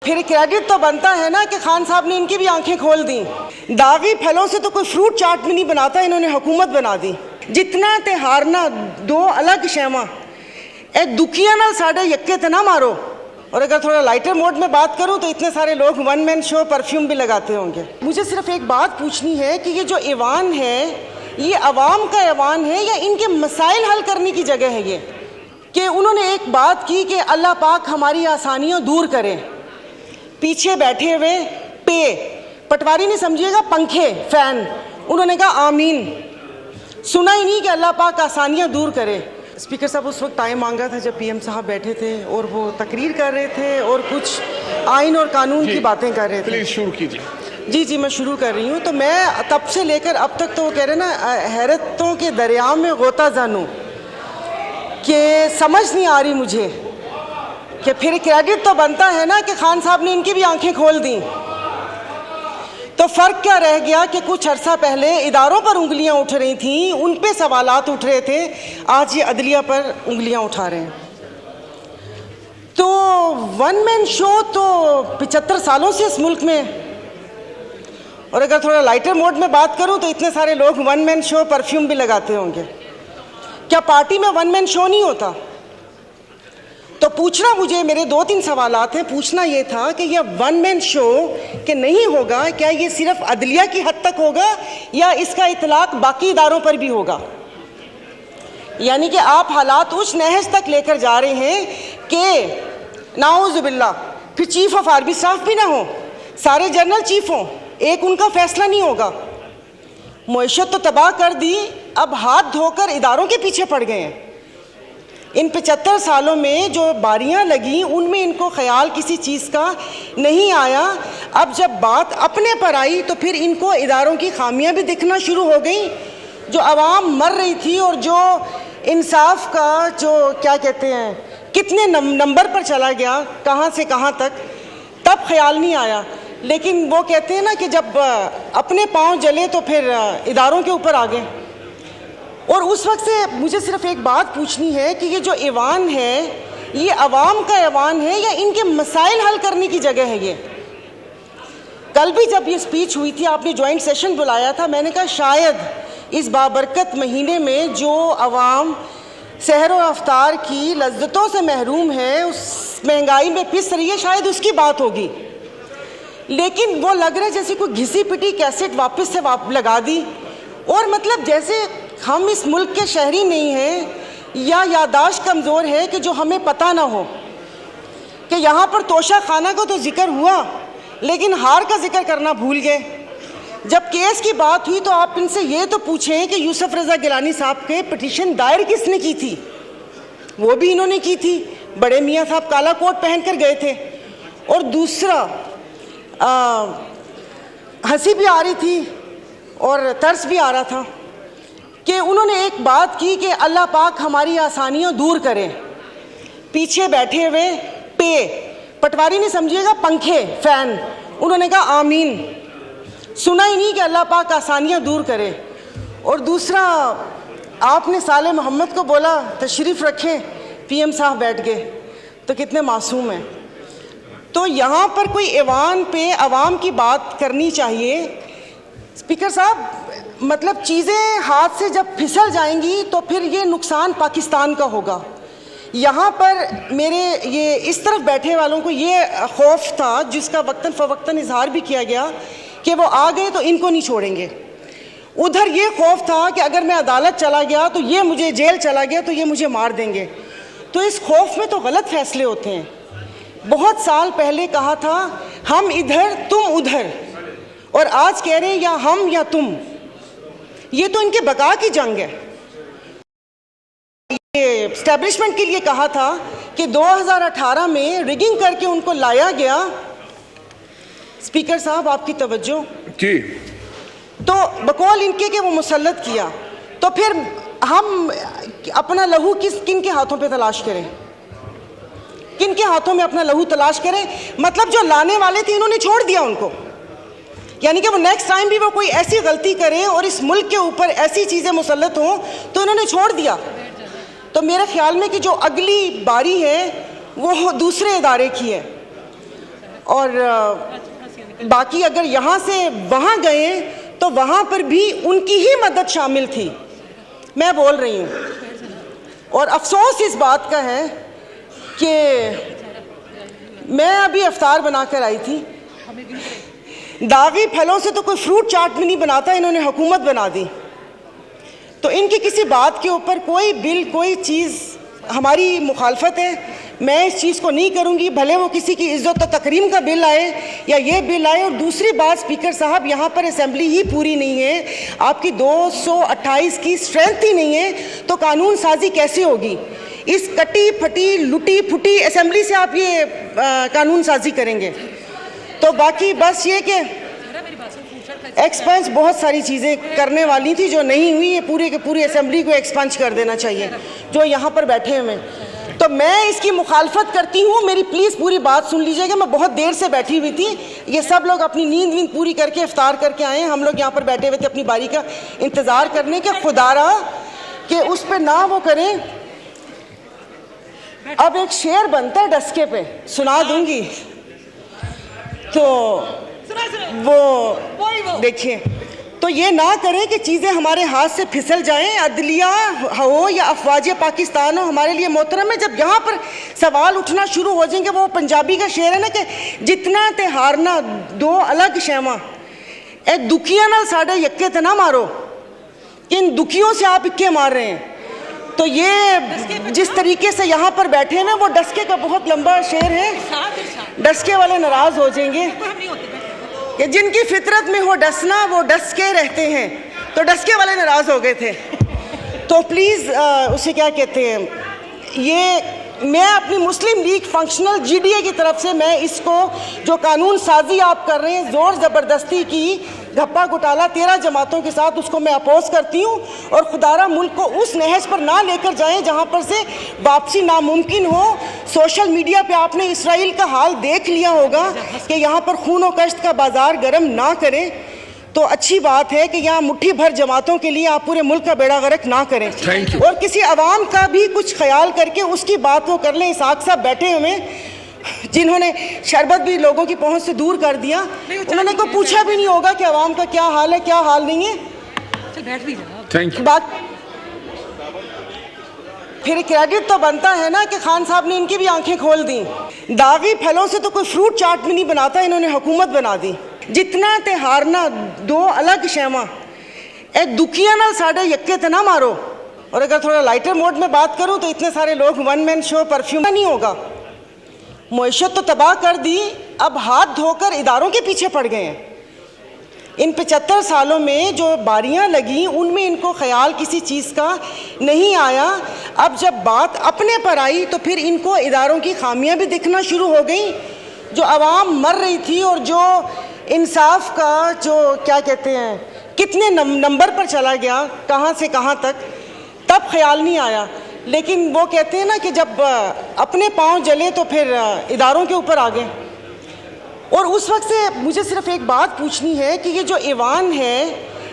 फिर क्रेडिट तो बनता है ना कि खान साहब ने इनकी भी आंखें खोल दी। दागी फलों से तो कोई फ्रूट चाट भी नहीं बनाता, इन्होंने हुकूमत बना दी। जितना ते हारना दो अलग शैमा ए दुखिया नाल साढ़े यक्के ते ना मारो। और अगर थोड़ा लाइटर मोड में बात करूं तो इतने सारे लोग वन मैन शो परफ्यूम भी लगाते होंगे। मुझे सिर्फ एक बात पूछनी है कि ये जो ऐवान है ये अवाम का ऐवान है या इनके मसाइल हल करने की जगह है? ये कि उन्होंने एक बात की कि अल्लाह पाक हमारी आसानियां दूर करें, पीछे बैठे हुए पे पटवारी नहीं समझिएगा पंखे फैन, उन्होंने कहा आमीन। सुना ही नहीं कि अल्लाह पाक आसानियां दूर करे। स्पीकर साहब उस वक्त टाइम मांगा था जब पीएम साहब बैठे थे और वो तकरीर कर रहे थे और कुछ आइन और कानून की बातें कर रहे थे। प्लीज शुरू कीजिए। जी मैं शुरू कर रही हूँ। तो मैं तब से लेकर अब तक तो वो कह रहे ना हैरतों के दरिया में गोता जानूं कि समझ नहीं आ रही मुझे कि फिर क्रेडिट तो बनता है ना कि खान साहब ने इनकी भी आंखें खोल दी। तो फ़र्क क्या रह गया कि कुछ अरसा पहले इदारों पर उंगलियां उठ रही थीं, उन पे सवालात उठ रहे थे, आज ये अदलिया पर उंगलियां उठा रहे हैं। तो वन मैन शो तो 75 सालों से इस मुल्क में, और अगर थोड़ा लाइटर मोड में बात करूं तो इतने सारे लोग वन मैन शो परफ्यूम भी लगाते होंगे। क्या पार्टी में वन मैन शो नहीं होता? तो पूछना मुझे मेरे 2-3 सवालात हैं। पूछना ये था कि यह वन मैन शो कि नहीं होगा, क्या ये सिर्फ अदलिया की हद तक होगा या इसका इतलाक बाकी इदारों पर भी होगा? यानी कि आप हालात उस नहज तक लेकर जा रहे हैं कि नाउज़ुबिल्लाह फिर चीफ ऑफ आर्मी स्टाफ भी ना हो, सारे जनरल चीफ हों, एक उनका फैसला नहीं होगा। मुईशत तो तबाह कर दी, अब हाथ धोकर इदारों के पीछे पड़ गए हैं। इन 75 सालों में जो बारियां लगी उनमें इनको ख्याल किसी चीज़ का नहीं आया। अब जब बात अपने पर आई तो फिर इनको इदारों की खामियां भी दिखना शुरू हो गई। जो आवाम मर रही थी और जो इंसाफ का जो क्या कहते हैं कितने नंबर पर चला गया, कहाँ से कहाँ तक, तब ख्याल नहीं आया। लेकिन वो कहते हैं ना कि जब अपने पाँव जले तो फिर इदारों के ऊपर आ गए। और उस वक्त से मुझे सिर्फ एक बात पूछनी है कि ये जो ऐवान है ये अवाम का ऐवान है या इनके मसाइल हल करने की जगह है? ये कल भी जब ये स्पीच हुई थी, आपने जॉइंट सेशन बुलाया था, मैंने कहा शायद इस बाबरकत महीने में जो अवाम सहर व अफ्तार की लज्जतों से महरूम है, उस महंगाई में पिस रही है, शायद उसकी बात होगी। लेकिन वो लग रहा है जैसे कोई घिसी पिटी कैसेट वापस से लगा दी। और मतलब जैसे हम इस मुल्क के शहरी नहीं हैं या यादाश्त कमज़ोर है कि जो हमें पता ना हो कि यहाँ पर तोशा खाना का तो जिक्र हुआ लेकिन हार का जिक्र करना भूल गए। जब केस की बात हुई तो आप इनसे ये तो पूछें कि यूसुफ रज़ा गिलानी साहब के पिटीशन दायर किसने की थी? वो भी इन्होंने की थी। बड़े मियाँ साहब काला कोट पहन कर गए थे। और दूसरा हंसी भी आ रही थी और तरस भी आ रहा था कि उन्होंने एक बात की कि अल्लाह पाक हमारी आसानियां दूर करें, पीछे बैठे हुए पे पटवारी नहीं समझिएगा पंखे फैन, उन्होंने कहा आमीन। सुना ही नहीं कि अल्लाह पाक आसानियां दूर करे। और दूसरा आपने साले मोहम्मद को बोला तशरीफ़ रखें, पीएम साहब बैठ गए, तो कितने मासूम हैं। तो यहाँ पर कोई ऐवान पे अवाम की बात करनी चाहिए। स्पीकर साहब मतलब चीज़ें हाथ से जब फिसल जाएंगी तो फिर ये नुकसान पाकिस्तान का होगा। यहाँ पर मेरे ये इस तरफ बैठे वालों को ये खौफ था, जिसका वक्तन फ़वक्तन इजहार भी किया गया कि वो आ गए तो इनको नहीं छोड़ेंगे। उधर ये खौफ था कि अगर मैं अदालत चला गया तो ये मुझे जेल चला गया तो ये मुझे मार देंगे। तो इस खौफ में तो गलत फैसले होते हैं। बहुत साल पहले कहा था हम इधर तुम उधर, और आज कह रहे हैं या हम या तुम। ये तो इनके बका की जंग है। ये एस्टेब्लिशमेंट के लिए कहा था कि 2018 में रिगिंग करके उनको लाया गया। स्पीकर साहब आपकी तवज्जो जी। तो बकौल इनके कि वो मुसल्लत किया, तो फिर हम अपना लहू किन के हाथों पे तलाश करें? किन के हाथों में अपना लहू तलाश करें? मतलब जो लाने वाले थे इन्होंने छोड़ दिया उनको, यानी कि वो नेक्स्ट टाइम भी वो कोई ऐसी गलती करे और इस मुल्क के ऊपर ऐसी चीज़ें मुसल्लत हों तो इन्होंने छोड़ दिया। तो मेरे ख्याल में कि जो अगली बारी है वो दूसरे इदारे की है। और बाकी अगर यहाँ से वहाँ गए तो वहाँ पर भी उनकी ही मदद शामिल थी, मैं बोल रही हूँ। और अफसोस इस बात का है कि मैं अभी अफ्तार बनाकर आई थी, दागी फलों से तो कोई फ्रूट चाट भी नहीं बनाता, इन्होंने हुकूमत बना दी। तो इनकी किसी बात के ऊपर कोई बिल, कोई चीज़ हमारी मुखालफत है, मैं इस चीज़ को नहीं करूँगी, भले वो किसी की इज़्ज़त और तकरीम का बिल आए या ये बिल आए। और दूसरी बात स्पीकर साहब, यहाँ पर असेंबली ही पूरी नहीं है, आपकी 228 की स्ट्रेंथ ही नहीं है, तो कानून साजी कैसे होगी? इस कटी फटी लुटी फुटी असेंबली से आप ये कानून साजी करेंगे? तो बाकी बस ये कि एक्सपंज बहुत सारी चीज़ें करने वाली थी जो नहीं हुई, ये पूरे के पूरी असेंबली को एक्सपंज कर देना चाहिए जो यहाँ पर बैठे हुए। तो मैं इसकी मुखालफत करती हूँ, मेरी प्लीज़ पूरी बात सुन लीजिएगा। मैं बहुत देर से बैठी हुई थी, ये सब लोग अपनी नींद वींद पूरी करके इफ्तार करके आए हैं, हम लोग यहाँ पर बैठे हुए थे अपनी बारी का इंतज़ार करने के। खुदारा कि उस पर ना वो करें। अब एक शेर बनता है डस्के पे, सुना दूंगी, तो वो देखिए, तो ये ना करें कि चीज़ें हमारे हाथ से फिसल जाएं, अदलिया हो या अफवाज पाकिस्तान हो, हमारे लिए मोहतरम है। जब यहाँ पर सवाल उठना शुरू हो जाएंगे, वो पंजाबी का शेर है ना कि जितना ते हारना दो अलग शैवा, ए दुखिया नाल साढ़े यक्के ते ना मारो, इन दुखियों से आप इक्के मार रहे हैं। तो ये जिस तरीके से यहाँ पर बैठे हैं, वो डस्के का बहुत लंबा शेर है, डस्के वाले नाराज हो जाएंगे कि जिनकी फितरत में हो डसना वो डस के रहते हैं, तो डस्के वाले नाराज हो गए थे। तो प्लीज़ उसे क्या कहते हैं, ये मैं अपनी मुस्लिम लीग फंक्शनल GDA की तरफ से मैं इसको जो कानून साजी आप कर रहे हैं, ज़ोर ज़बरदस्ती की धप्पा घोटाला 13 जमातों के साथ, उसको मैं अपोज करती हूँ। और खुदारा मुल्क को उस नहज पर ना लेकर जाएं जहाँ पर से वापसी नामुमकिन हो। सोशल मीडिया पे आपने इसराइल का हाल देख लिया होगा कि यहाँ पर खून और कश्त का बाजार गर्म ना करें, तो अच्छी बात है कि यहाँ मुट्ठी भर जमातों के लिए आप पूरे मुल्क का बेड़ा गर्क ना करें। और किसी अवाम का भी कुछ ख्याल करके उसकी बात वो कर लें। इसाक साहब बैठे हुए जिन्होंने शरबत भी लोगों की पहुंच से दूर कर दिया, उन्होंने को पूछा भी नहीं होगा कि अवाम का क्या हाल है, क्या हाल नहीं है। Thank you. बात फिर क्रेडिट तो बनता है ना कि खान साहब ने इनकी भी आंखें खोल दी। दागी फलों से तो कोई फ्रूट चाट भी नहीं बनाता, इन्होंने हुकूमत बना दी। जितना ते हारना दो अलग शैवा, ए दुखिया नाल साढ़े यक्के ते ना मारो। और अगर थोड़ा लाइटर मोड में बात करूं तो इतने सारे लोग वन मैन शो परफ्यूम नहीं होगा। मुईशत तो तबाह कर दी, अब हाथ धोकर इदारों के पीछे पड़ गए हैं। इन 75 सालों में जो बारियां लगी उनमें इनको ख्याल किसी चीज़ का नहीं आया। अब जब बात अपने पर आई तो फिर इनको इदारों की खामियां भी दिखना शुरू हो गई। जो आवाम मर रही थी और जो इंसाफ का जो क्या कहते हैं कितने नंबर पर चला गया, कहाँ से कहाँ तक, तब ख्याल नहीं आया। लेकिन वो कहते हैं ना कि जब अपने पाँव जले तो फिर इदारों के ऊपर आ गए। और उस वक्त से मुझे सिर्फ एक बात पूछनी है कि ये जो ऐवान है,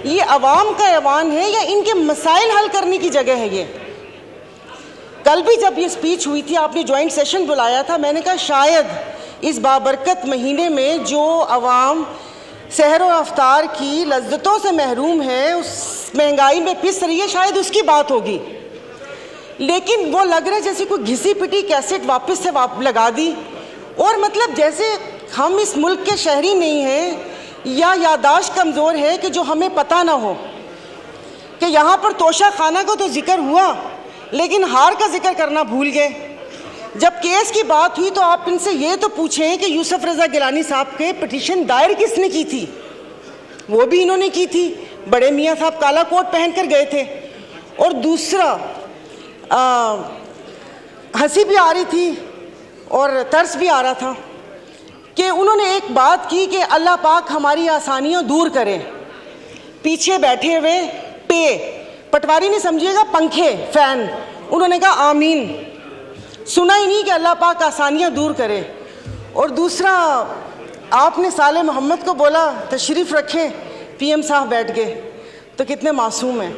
ये अवाम का ऐवान है या इनके मसाइल हल करने की जगह है? ये कल भी जब ये स्पीच हुई थी, आपने जॉइंट सेशन बुलाया था, मैंने कहा शायद इस बाबरकत महीने में जो अवाम सहर और अफ्तार की लज्जतों से महरूम है, उस महंगाई में पिस रही है, शायद उसकी बात होगी। लेकिन वो लग रहा है जैसे कोई घिसी पिटी कैसेट वापस से लगा दी। और मतलब जैसे हम इस मुल्क के शहरी नहीं हैं या यादाश्त कमज़ोर है कि जो हमें पता ना हो कि यहाँ पर तोशा खाना का तो जिक्र हुआ लेकिन हार का जिक्र करना भूल गए। जब केस की बात हुई तो आप इनसे ये तो पूछें कि यूसुफ रज़ा गिलानी साहब के पिटीशन दायर किसने की थी? वो भी इन्होंने की थी। बड़े मियाँ साहब काला कोट पहन कर गए थे। और दूसरा हंसी भी आ रही थी और तरस भी आ रहा था कि उन्होंने एक बात की कि अल्लाह पाक हमारी आसानियाँ दूर करें। पीछे बैठे हुए पटवारी नहीं समझिएगा, पंखे फैन, उन्होंने कहा आमीन। सुना ही नहीं कि अल्लाह पाक आसानियाँ दूर करे। और दूसरा आपने साले मोहम्मद को बोला तशरीफ़ रखें, PM साहब बैठ गए, तो कितने मासूम हैं।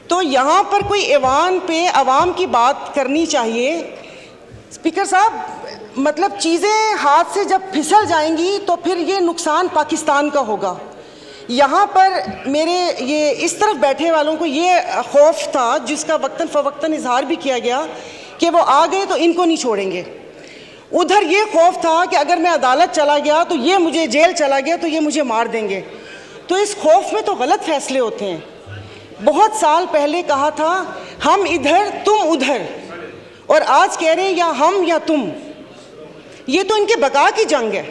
तो यहाँ पर कोई ऐवान पे अवाम की बात करनी चाहिए। स्पीकर साहब मतलब चीज़ें हाथ से जब फिसल जाएंगी तो फिर ये नुकसान पाकिस्तान का होगा। यहाँ पर मेरे ये इस तरफ बैठे वालों को ये खौफ था, जिसका वक्तन फ़वक्तन इजहार भी किया गया, कि वो आ गए तो इनको नहीं छोड़ेंगे। उधर ये खौफ था कि अगर मैं अदालत चला गया तो ये मुझे, जेल चला गया तो ये मुझे मार देंगे। तो इस खौफ में तो गलत फैसले होते हैं। बहुत साल पहले कहा था हम इधर तुम उधर, और आज कह रहे हैं या हम या तुम। ये तो इनके बका की जंग है।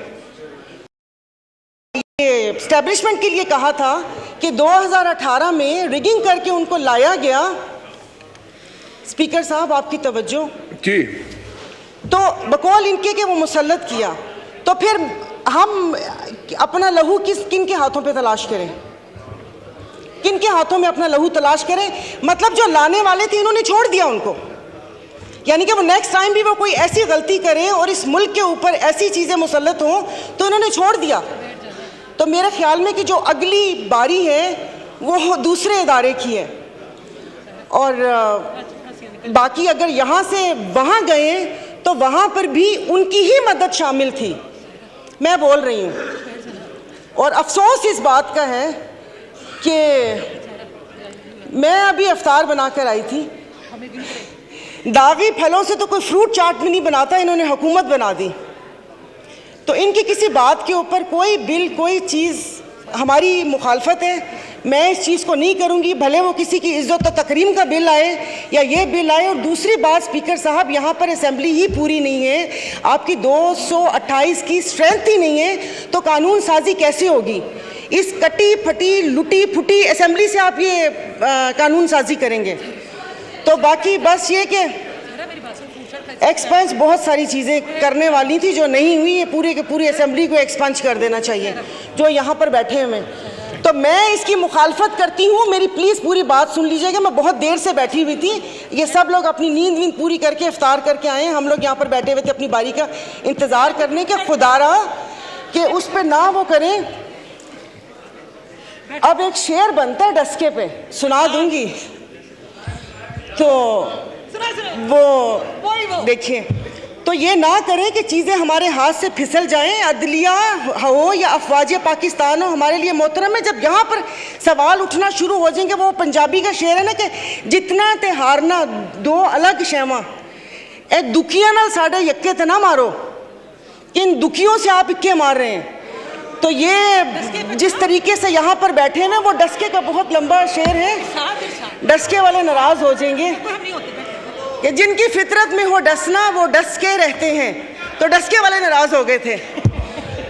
ये एस्टेब्लिशमेंट के लिए कहा था कि 2018 में रिगिंग करके उनको लाया गया। स्पीकर साहब आपकी तवज्जो जी। तो बकौल इनके कि वो मुसल्लत किया, तो फिर हम अपना लहू किन के हाथों पे तलाश करें? किन के हाथों में अपना लहू तलाश करें? मतलब जो लाने वाले थे इन्होंने छोड़ दिया उनको, यानी कि वो नेक्स्ट टाइम भी वो कोई ऐसी गलती करें और इस मुल्क के ऊपर ऐसी चीज़ें मुसल्लत हों तो उन्होंने छोड़ दिया। तो मेरे ख्याल में कि जो अगली बारी है वो दूसरे इदारे की है, और बाकी अगर यहाँ से वहाँ गए तो वहाँ पर भी उनकी ही मदद शामिल थी। मैं बोल रही हूँ, और अफसोस इस बात का है कि मैं अभी इफ्तार बनाकर आई थी। दागी फलों से तो कोई फ्रूट चाट भी नहीं बनाता, इन्होंने हुकूमत बना दी। तो इनकी किसी बात के ऊपर कोई बिल, कोई चीज़ हमारी मुखालफत है। मैं इस चीज़ को नहीं करूँगी, भले वो किसी की इज़्ज़त और तकरीम का बिल आए या ये बिल आए। और दूसरी बात स्पीकर साहब, यहाँ पर असेंबली ही पूरी नहीं है, आपकी 228 की स्ट्रेंथ ही नहीं है, तो कानून साजी कैसे होगी? इस कटी फटी लुटी फुटी असेंबली से आप ये कानून साजी करेंगे? तो बाकी बस ये कि एक्सपंज बहुत सारी चीज़ें करने वाली थी जो नहीं हुई। ये पूरे के पूरी असेंबली को एक्सपंज कर देना चाहिए जो यहाँ पर बैठे हुए। तो मैं इसकी मुखालफत करती हूँ। मेरी प्लीज़ पूरी बात सुन लीजिएगा। मैं बहुत देर से बैठी हुई थी, ये सब लोग अपनी नींद वींद पूरी करके इफ्तार करके आए हैं। हम लोग यहाँ पर बैठे हुए थे अपनी बारी का इंतज़ार करने के। खुदारा कि उस पर ना वो करें। अब एक शेर बनता है डस्के पे, सुना दूंगी। तो वो देखिए, तो ये ना करें कि चीज़ें हमारे हाथ से फिसल जाएं। अदलिया हो या अफवाज पाकिस्तान हो, हमारे लिए मोहतरम है। जब यहाँ पर सवाल उठना शुरू हो जाएंगे, वो पंजाबी का शेर है ना कि जितना ते हारना दो अलग शैमा, ए दुखिया नाल साढ़े यक्के ते ना मारो, कि इन दुखियों से आप इक्के मार रहे हैं। तो ये जिस तरीके से यहाँ पर बैठे हैं ना, वो डस्के का बहुत लंबा शेर है। डस्के वाले नाराज़ हो जाएंगे कि जिनकी फितरत में हो डसना वो डस के रहते हैं, तो डस्के वाले नाराज़ हो गए थे।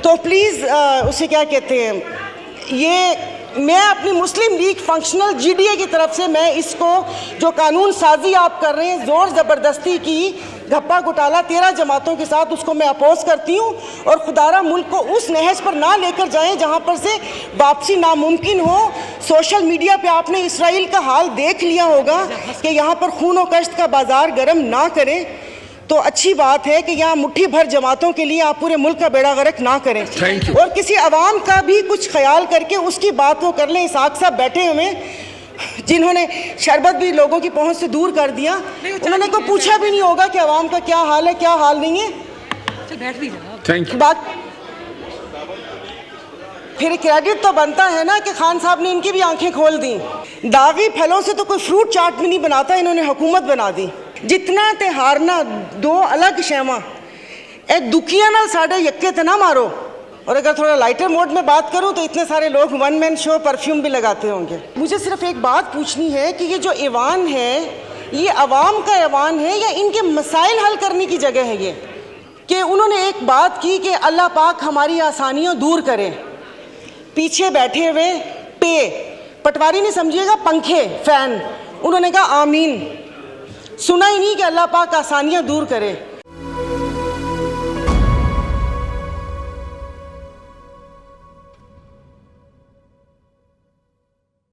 तो प्लीज़ उसे क्या कहते हैं, ये मैं अपनी मुस्लिम लीग फंक्शनल GDA की तरफ से मैं इसको जो कानून साजी आप कर रहे हैं ज़ोर ज़बरदस्ती की घप्पा घोटाला 13 जमातों के साथ, उसको मैं अपोज करती हूँ। और खुदारा मुल्क को उस नहज पर ना लेकर जाएं जहाँ पर से वापसी नामुमकिन हो। सोशल मीडिया पे आपने इसराइल का हाल देख लिया होगा कि यहाँ पर खून और कश्त का बाजार गर्म ना करें। तो अच्छी बात है कि यहाँ मुट्ठी भर जमातों के लिए आप पूरे मुल्क का बेड़ा गर्क ना करें, और किसी अवाम का भी कुछ ख्याल करके उसकी बात वो कर लें। इसाक साहब बैठे हुए जिन्होंने शरबत भी लोगों की पहुंच से दूर कर दिया, उन्होंने को पूछा भी नहीं होगा कि अवाम का क्या हाल है, क्या हाल नहीं है। Thank you. बात फिर क्रेडिट तो बनता है ना कि खान साहब ने इनकी भी आंखें खोल दी। दागी फलों से तो कोई फ्रूट चाट भी नहीं बनाता, इन्होंने हुकूमत बना दी। जितना ते हारना दो अलग शैमा, ए दुखिया नाल साढ़े यक्के ते ना मारो। और अगर थोड़ा लाइटर मोड में बात करूं तो इतने सारे लोग वन मैन शो परफ्यूम भी लगाते होंगे। मुझे सिर्फ एक बात पूछनी है कि ये जो ऐवान है, ये अवाम का ऐवान है या इनके मसाइल हल करने की जगह है? ये कि उन्होंने एक बात की कि अल्लाह पाक हमारी आसानियां दूर करें। पीछे बैठे हुए पटवारी नहीं समझिएगा, पंखे फैन, उन्होंने कहा आमीन। सुना ही नहीं कि अल्लाह पाक आसानियां दूर करे।